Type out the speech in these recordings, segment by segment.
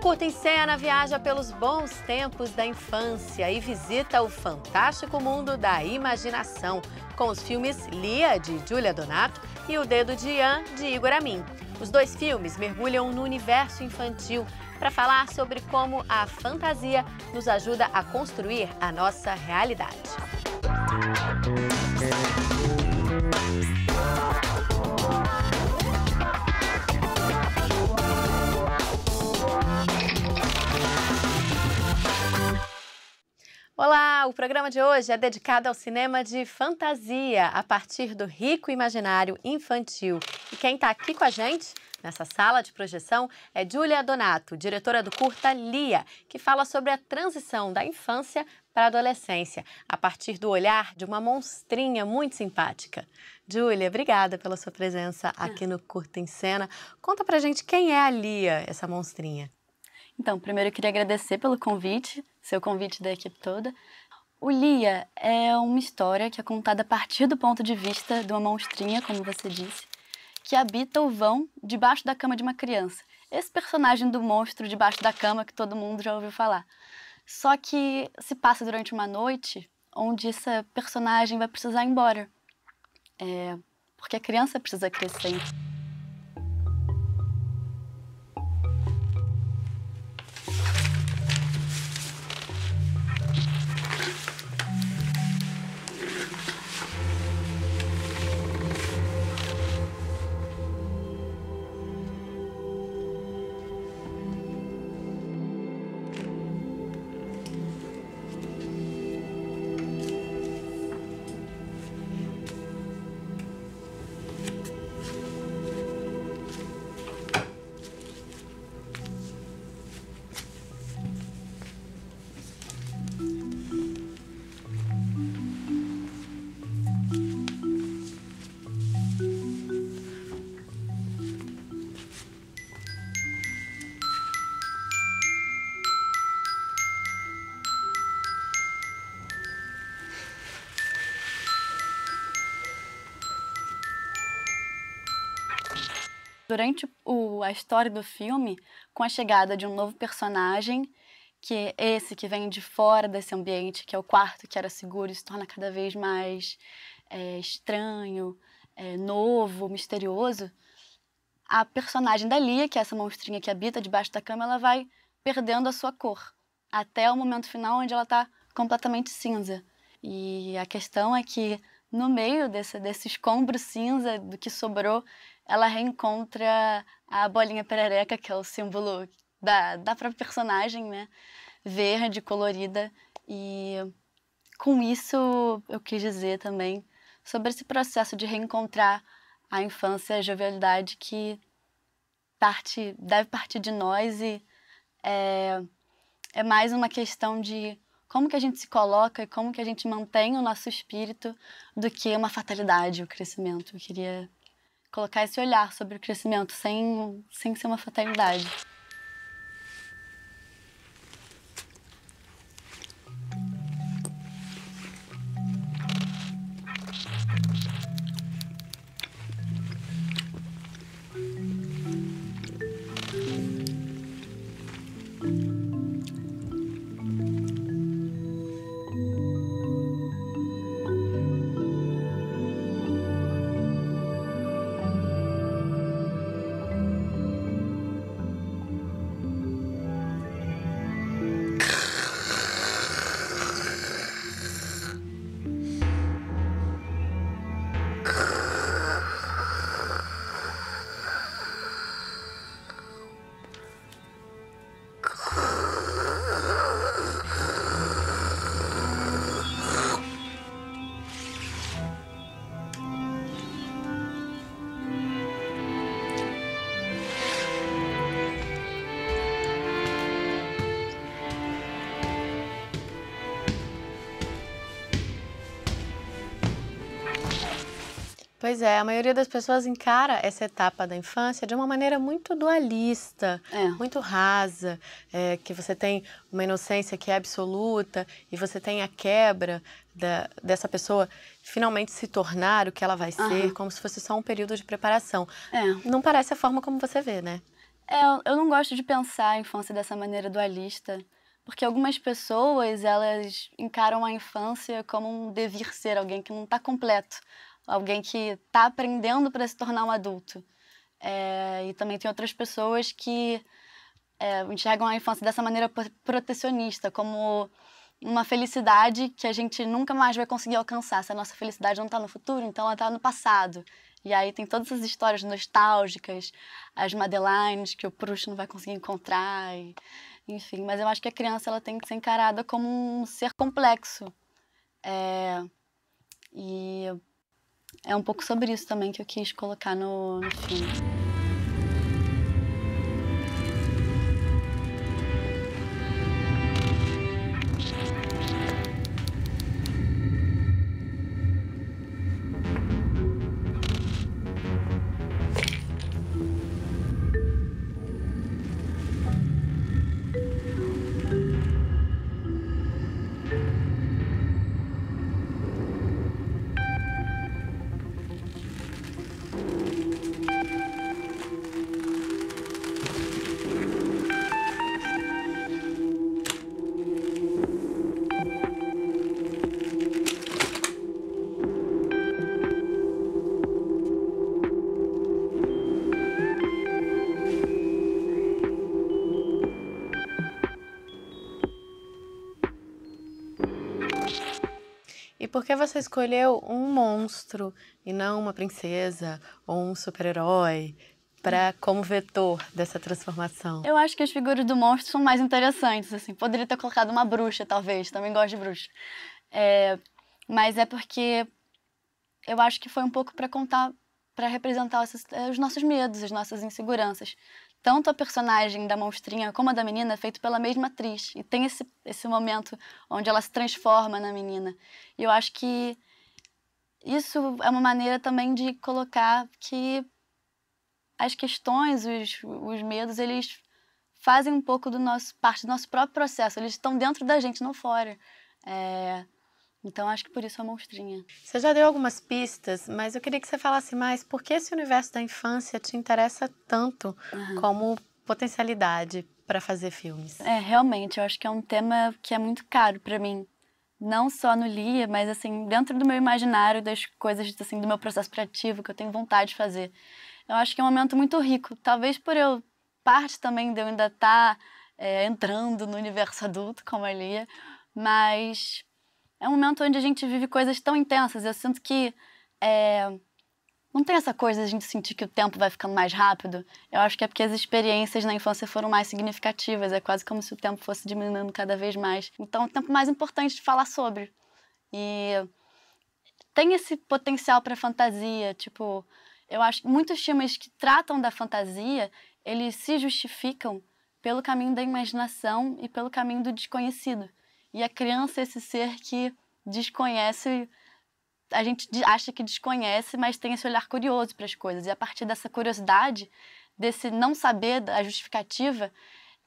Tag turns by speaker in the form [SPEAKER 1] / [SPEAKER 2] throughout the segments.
[SPEAKER 1] Curta em Cena viaja pelos bons tempos da infância e visita o fantástico mundo da imaginação, com os filmes Lia, de Júlia Donato, e O Dedo de Ian, de Igor Amin. Os dois filmes mergulham no universo infantil para falar sobre como a fantasia nos ajuda a construir a nossa realidade. Olá! O programa de hoje é dedicado ao cinema de fantasia, a partir do rico imaginário infantil. E quem está aqui com a gente, nessa sala de projeção, é Júlia Donato, diretora do curta Lia, que fala sobre a transição da infância para a adolescência, a partir do olhar de uma monstrinha muito simpática. Júlia, obrigada pela sua presença aqui no Curta em Cena. Conta pra gente quem é a Lia, essa monstrinha.
[SPEAKER 2] Então, primeiro eu queria agradecer pelo convite, seu convite da equipe toda. O Lia é uma história que é contada a partir do ponto de vista de uma monstrinha, como você disse, que habita o vão debaixo da cama de uma criança. Esse personagem do monstro debaixo da cama que todo mundo já ouviu falar. Só que se passa durante uma noite onde essa personagem vai precisar ir embora. Porque a criança precisa crescer. Durante a história do filme, com a chegada de um novo personagem, que é esse que vem de fora desse ambiente, que é o quarto que era seguro, se torna cada vez mais estranho, novo, misterioso, a personagem da Lia, que é essa monstrinha que habita debaixo da cama, ela vai perdendo a sua cor, até o momento final onde ela está completamente cinza. E a questão é que, no meio desse escombro cinza do que sobrou, ela reencontra a bolinha perereca, que é o símbolo da própria personagem, né? Verde, colorida. E com isso eu quis dizer também sobre esse processo de reencontrar a infância e a jovialidade que deve partir de nós e é mais uma questão de como que a gente se coloca e como que a gente mantém o nosso espírito do que uma fatalidade, o crescimento. Eu queria colocar esse olhar sobre o crescimento sem ser uma fatalidade.
[SPEAKER 1] Pois é, a maioria das pessoas encara essa etapa da infância de uma maneira muito dualista, muito rasa, que você tem uma inocência que é absoluta e você tem a quebra dessa pessoa finalmente se tornar o que ela vai ser, como se fosse só um período de preparação. Não parece a forma como você vê, né?
[SPEAKER 2] Eu não gosto de pensar a infância dessa maneira dualista, porque algumas pessoas, elas encaram a infância como um devir ser, alguém que não está completo, alguém que está aprendendo para se tornar um adulto. E também tem outras pessoas que enxergam a infância dessa maneira protecionista, como uma felicidade que a gente nunca mais vai conseguir alcançar. Se a nossa felicidade não está no futuro, então ela está no passado. E aí tem todas essas histórias nostálgicas, as Madelines que o Proust não vai conseguir encontrar, enfim. Mas eu acho que a criança ela tem que ser encarada como um ser complexo. E é um pouco sobre isso também que eu quis colocar no filme.
[SPEAKER 1] E por que você escolheu um monstro e não uma princesa ou um super-herói como vetor dessa transformação?
[SPEAKER 2] Eu acho que as figuras do monstro são mais interessantes, assim. Poderia ter colocado uma bruxa, talvez. Também gosto de bruxa. Mas é porque eu acho que foi um pouco para contar, para representar os nossos medos, as nossas inseguranças. Tanto a personagem da monstrinha como a da menina é feito pela mesma atriz. E tem esse momento onde ela se transforma na menina. E eu acho que isso é uma maneira também de colocar que as questões, os medos, eles fazem um pouco parte do nosso próprio processo. Eles estão dentro da gente, não fora. Então, acho que por isso a monstrinha.
[SPEAKER 1] Você já deu algumas pistas, mas eu queria que você falasse mais por que esse universo da infância te interessa tanto como potencialidade para fazer filmes.
[SPEAKER 2] Realmente, eu acho que é um tema que é muito caro para mim. Não só no Lia, mas assim, dentro do meu imaginário, das coisas assim, do meu processo criativo, que eu tenho vontade de fazer. Eu acho que é um momento muito rico. Talvez por parte também de eu ainda estar entrando no universo adulto, como a Lia, mas é um momento onde a gente vive coisas tão intensas. Eu sinto que não tem essa coisa de a gente sentir que o tempo vai ficando mais rápido. Eu acho que é porque as experiências na infância foram mais significativas. É quase como se o tempo fosse diminuindo cada vez mais. Então, é o tempo mais importante de falar sobre. E tem esse potencial para fantasia. Tipo, eu acho que muitos filmes que tratam da fantasia, eles se justificam pelo caminho da imaginação e pelo caminho do desconhecido. E a criança é esse ser que desconhece. A gente acha que desconhece, mas tem esse olhar curioso para as coisas. E a partir dessa curiosidade, desse não saber da justificativa,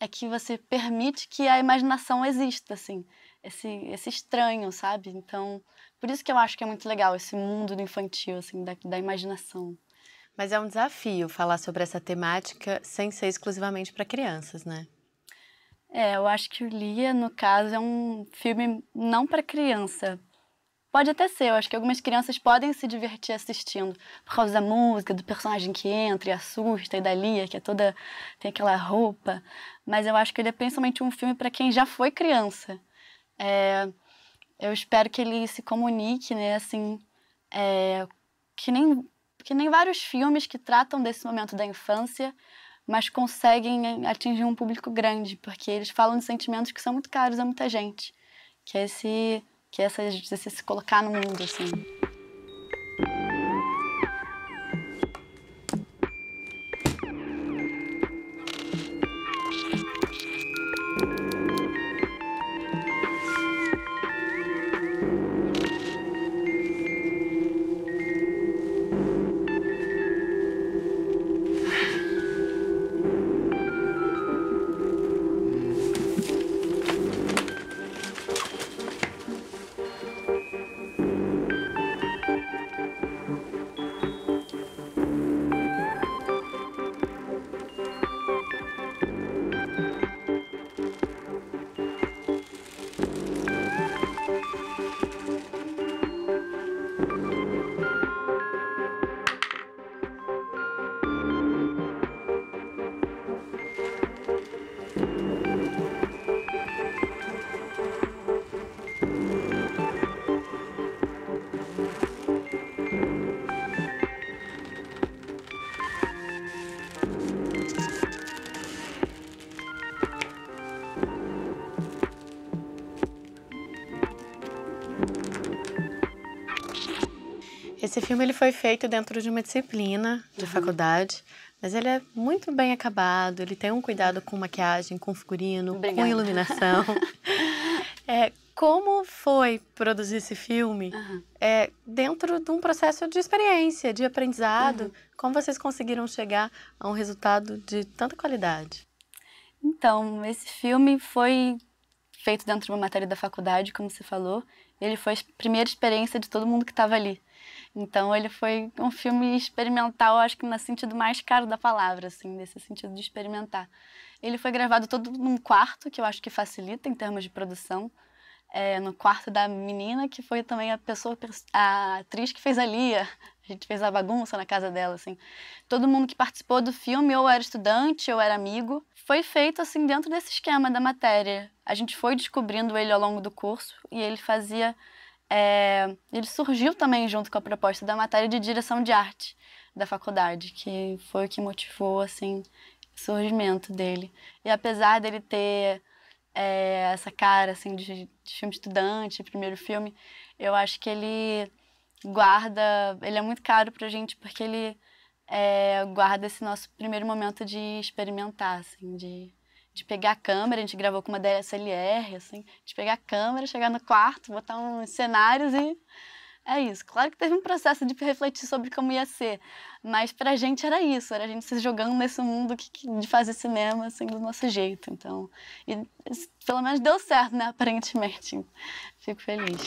[SPEAKER 2] é que você permite que a imaginação exista, assim. Esse estranho, sabe? Então, por isso que eu acho que é muito legal esse mundo do infantil, assim, da imaginação.
[SPEAKER 1] Mas é um desafio falar sobre essa temática sem ser exclusivamente para crianças, né?
[SPEAKER 2] Eu acho que o Lia, no caso, é um filme não para criança. Pode até ser, eu acho que algumas crianças podem se divertir assistindo, por causa da música, do personagem que entra e assusta, e da Lia, que tem aquela roupa. Mas eu acho que ele é principalmente um filme para quem já foi criança. Eu espero que ele se comunique, né, assim, que nem vários filmes que tratam desse momento da infância, mas conseguem atingir um público grande, porque eles falam de sentimentos que são muito caros a muita gente, que é esse se colocar no mundo, assim.
[SPEAKER 1] Esse filme ele foi feito dentro de uma disciplina de faculdade, mas ele é muito bem acabado, ele tem um cuidado com maquiagem, com figurino,
[SPEAKER 2] Obrigada.
[SPEAKER 1] com iluminação. Como foi produzir esse filme dentro de um processo de experiência, de aprendizado? Como vocês conseguiram chegar a um resultado de tanta qualidade?
[SPEAKER 2] Então, esse filme foi feito dentro de uma matéria da faculdade, como você falou. Ele foi a primeira experiência de todo mundo que estava ali. Então, ele foi um filme experimental, acho que no sentido mais caro da palavra, assim, nesse sentido de experimentar. Ele foi gravado todo num quarto, que eu acho que facilita em termos de produção. No quarto da menina, que foi também a atriz que fez a Lia. A gente fez a bagunça na casa dela, assim. Todo mundo que participou do filme ou era estudante ou era amigo. Foi feito, assim, dentro desse esquema da matéria. A gente foi descobrindo ele ao longo do curso e ele fazia... ele surgiu também junto com a proposta da matéria de direção de arte da faculdade, que foi o que motivou, assim, o surgimento dele. E apesar dele ter... essa cara assim de filme estudante, primeiro filme, eu acho que ele é muito caro pra gente porque ele guarda esse nosso primeiro momento de experimentar, assim, de pegar a câmera. A gente gravou com uma DSLR, assim, de pegar a câmera, chegar no quarto, botar uns cenários e é isso. Claro que teve um processo de refletir sobre como ia ser, mas pra gente era isso, era a gente se jogando nesse mundo de fazer cinema, assim, do nosso jeito. Então, pelo menos deu certo, né, aparentemente. Fico feliz.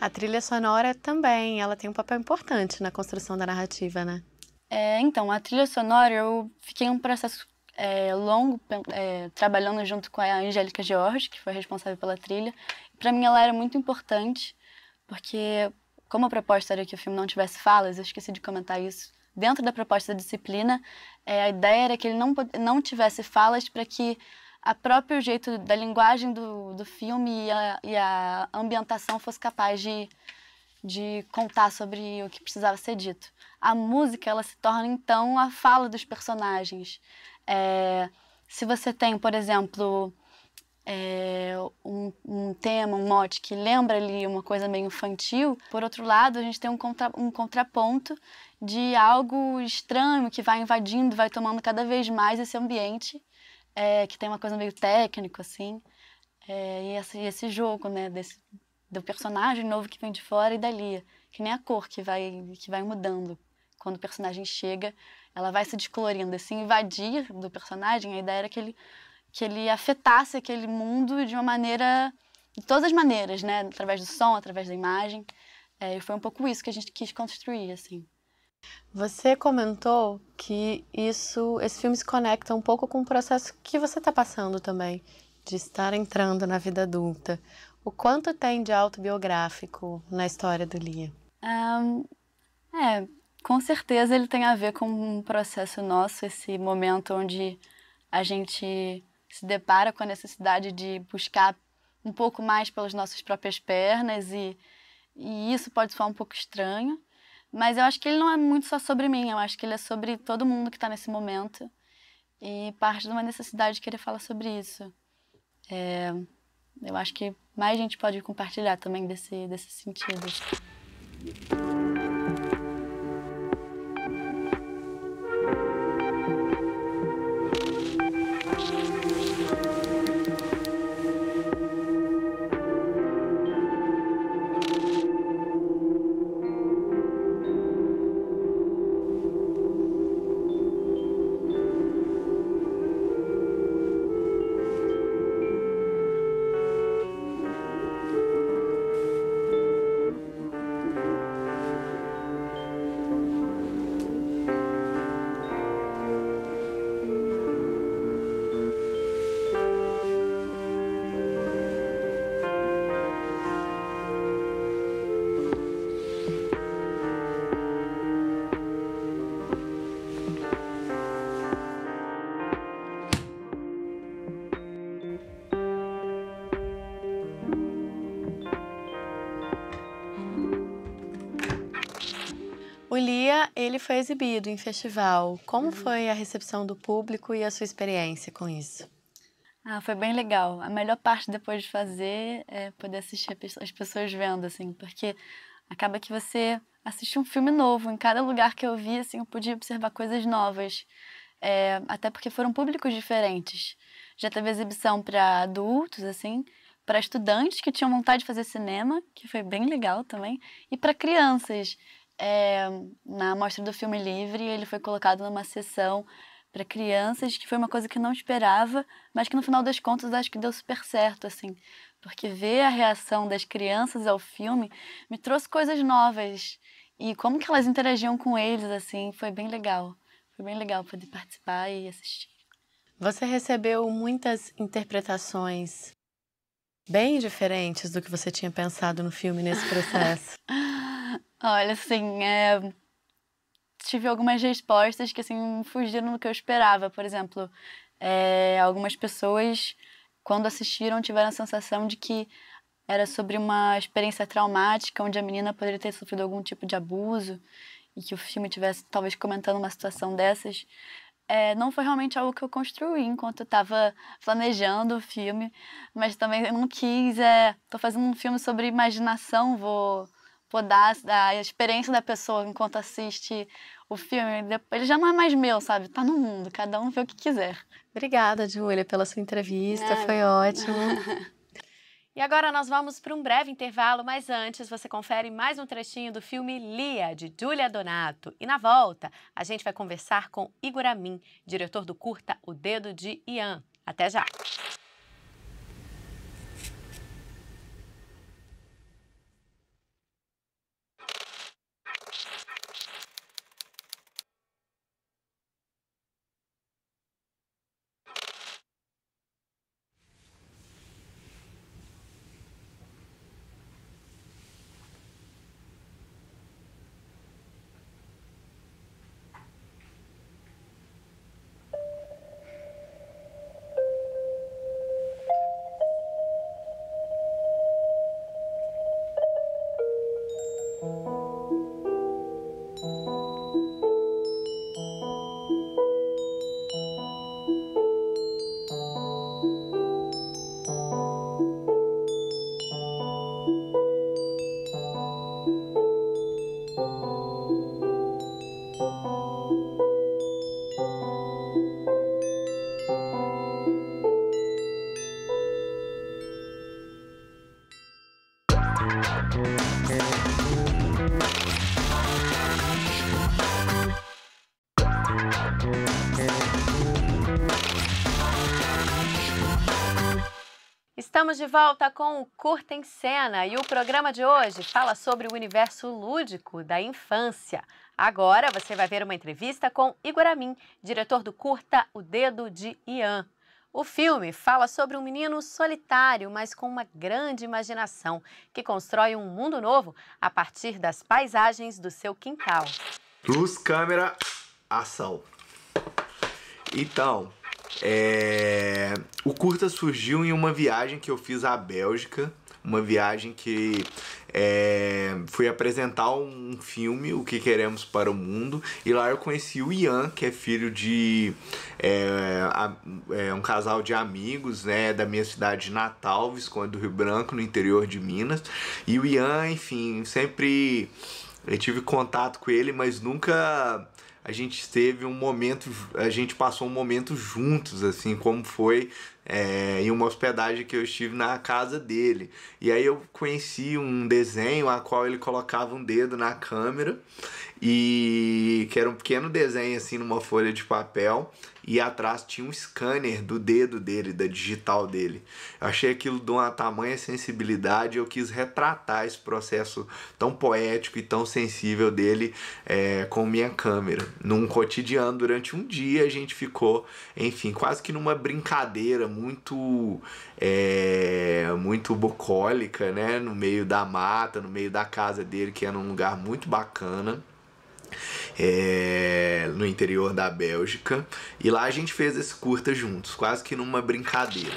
[SPEAKER 1] A trilha sonora também, ela tem um papel importante na construção da narrativa, né?
[SPEAKER 2] Então, a trilha sonora, eu fiquei em um processo longo trabalhando junto com a Angélica George, que foi responsável pela trilha. Para mim, ela era muito importante, porque como a proposta era que o filme não tivesse falas, eu esqueci de comentar isso, dentro da proposta da disciplina, a ideia era que ele não tivesse falas para que a próprio jeito da linguagem do filme e a ambientação fosse capaz de contar sobre o que precisava ser dito. A música, ela se torna, então, a fala dos personagens. Se você tem, por exemplo, um tema, um mote que lembra ali uma coisa meio infantil, por outro lado, a gente tem um contraponto de algo estranho que vai invadindo, vai tomando cada vez mais esse ambiente, que tem uma coisa meio técnico, assim, e esse jogo, né, do personagem novo que vem de fora e da Lia, que nem a cor que vai mudando. Quando o personagem chega, ela vai se descolorindo, esse invadir do personagem, a ideia era que ele afetasse aquele mundo de uma maneira, de todas as maneiras, né, através do som, através da imagem, e foi um pouco isso que a gente quis construir, assim.
[SPEAKER 1] Você comentou que esse filme se conecta um pouco com o processo que você está passando também, de estar entrando na vida adulta. O quanto tem de autobiográfico na história do Lia?
[SPEAKER 2] Com certeza ele tem a ver com um processo nosso, esse momento onde a gente se depara com a necessidade de buscar um pouco mais pelas nossas próprias pernas e isso pode soar um pouco estranho, mas eu acho que ele não é muito só sobre mim, eu acho que ele é sobre todo mundo que está nesse momento e parte de uma necessidade de querer falar sobre isso. Eu acho que mais gente pode compartilhar também desse sentido.
[SPEAKER 1] Lia, ele foi exibido em festival. Como foi a recepção do público e a sua experiência com isso?
[SPEAKER 2] Foi bem legal. A melhor parte depois de fazer é poder assistir as pessoas vendo, assim, porque acaba que você assiste um filme novo. Em cada lugar que eu vi, assim, eu podia observar coisas novas. Até porque foram públicos diferentes. Já teve exibição para adultos, assim, para estudantes que tinham vontade de fazer cinema, que foi bem legal também, e para crianças. Na mostra do Filme Livre, ele foi colocado numa sessão para crianças, que foi uma coisa que eu não esperava, mas que no final das contas acho que deu super certo, assim, porque ver a reação das crianças ao filme me trouxe coisas novas e como que elas interagiam com eles, assim, foi bem legal. Foi bem legal poder participar e assistir.
[SPEAKER 1] Você recebeu muitas interpretações bem diferentes do que você tinha pensado no filme nesse processo.
[SPEAKER 2] Olha, assim, tive algumas respostas que, assim, fugiram do que eu esperava. Por exemplo, algumas pessoas, quando assistiram, tiveram a sensação de que era sobre uma experiência traumática, onde a menina poderia ter sofrido algum tipo de abuso e que o filme tivesse, talvez, comentando uma situação dessas. Não foi realmente algo que eu construí enquanto eu estava planejando o filme, mas também eu não quis. Tô fazendo um filme sobre imaginação, vou dar a experiência da pessoa enquanto assiste o filme. Ele já não é mais meu, sabe? Tá no mundo, cada um vê o que quiser.
[SPEAKER 1] Obrigada, Júlia, pela sua entrevista, foi ótimo. E agora nós vamos para um breve intervalo, mas antes você confere mais um trechinho do filme Lia, de Júlia Donato. E na volta, a gente vai conversar com Igor Amin, diretor do curta O Dedo de Ian. Até já! Estamos de volta com o Curta em Cena e o programa de hoje fala sobre o universo lúdico da infância. Agora você vai ver uma entrevista com Igor Amin, diretor do curta O Dedo de Ian. O filme fala sobre um menino solitário, mas com uma grande imaginação, que constrói um mundo novo a partir das paisagens do seu quintal.
[SPEAKER 3] Luz, câmera, ação. Então, o curta surgiu em uma viagem que eu fiz à Bélgica, uma viagem que fui apresentar um filme, O Que Queremos para o Mundo, e lá eu conheci o Ian, que é filho de um casal de amigos, né, da minha cidade de Natal, Visconde do Rio Branco, no interior de Minas. E o Ian, enfim, sempre eu tive contato com ele, mas nunca a gente teve um momento, a gente passou um momento juntos, assim, como foi em uma hospedagem que eu estive na casa dele. E aí eu conheci um desenho a qual ele colocava um dedo na câmera, e que era um pequeno desenho assim numa folha de papel, e atrás tinha um scanner do dedo dele, da digital dele. Eu achei aquilo de uma tamanha sensibilidade, eu quis retratar esse processo tão poético e tão sensível dele com minha câmera. Num cotidiano, durante um dia, a gente ficou, enfim, quase que numa brincadeira muito bucólica, né? No meio da mata, no meio da casa dele, que era um lugar muito bacana. No interior da Bélgica, e lá a gente fez esse curta juntos, quase que numa brincadeira.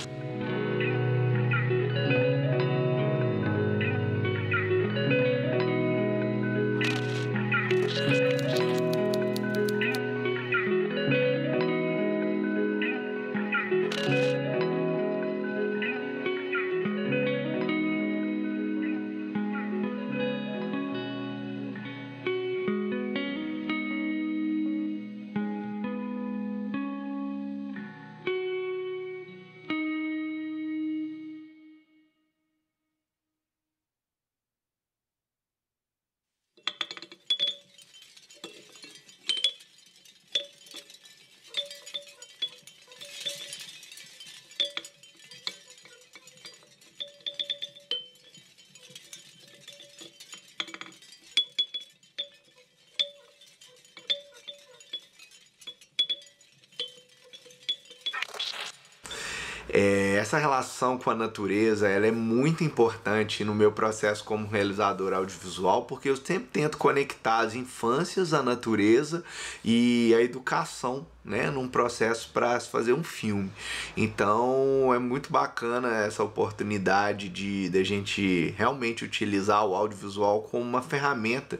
[SPEAKER 3] Essa relação com a natureza, ela é muito importante no meu processo como realizador audiovisual, porque eu sempre tento conectar as infâncias, a natureza e a educação, né, num processo para se fazer um filme. Então é muito bacana essa oportunidade de a gente realmente utilizar o audiovisual como uma ferramenta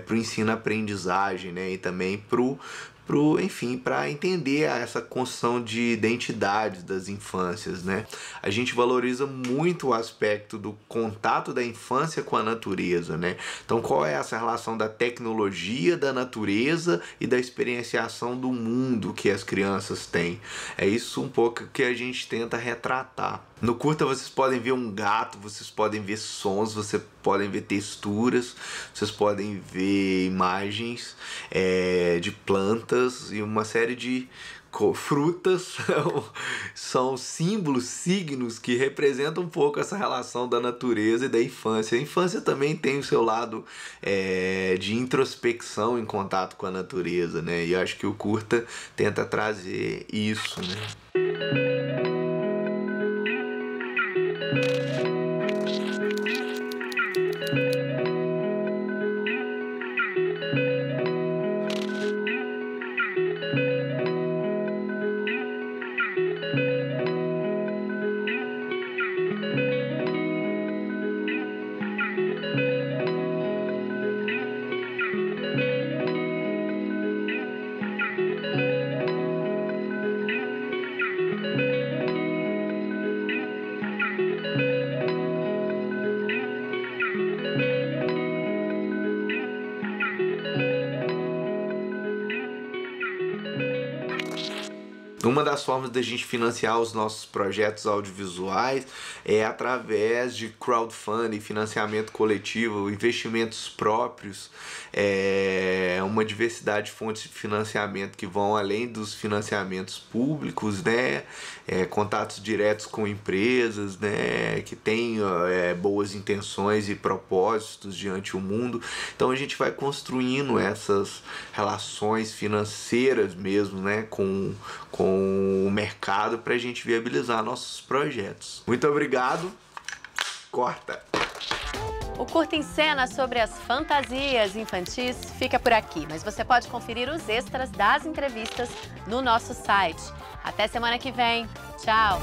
[SPEAKER 3] para o ensino-aprendizagem, né, e também enfim, para entender essa construção de identidade das infâncias, né? A gente valoriza muito o aspecto do contato da infância com a natureza, né? Então, qual é essa relação da tecnologia, da natureza e da experienciação do mundo que as crianças têm? É isso um pouco que a gente tenta retratar. No curta vocês podem ver um gato, vocês podem ver sons, vocês podem ver texturas, vocês podem ver imagens de plantas e uma série de frutas. São símbolos, signos que representam um pouco essa relação da natureza e da infância. A infância também tem o seu lado de introspecção em contato com a natureza, né? E eu acho que o curta tenta trazer isso, né? Uma das formas da gente financiar os nossos projetos audiovisuais é através de crowdfunding, financiamento coletivo, investimentos próprios, uma diversidade de fontes de financiamento que vão além dos financiamentos públicos, né? Contatos diretos com empresas, né? Que têm boas intenções e propósitos diante do mundo. Então a gente vai construindo essas relações financeiras mesmo, né? Com o mercado para a gente viabilizar nossos projetos. Muito obrigado. Corta!
[SPEAKER 1] O Curta em Cena sobre as fantasias infantis fica por aqui, mas você pode conferir os extras das entrevistas no nosso site. Até semana que vem. Tchau!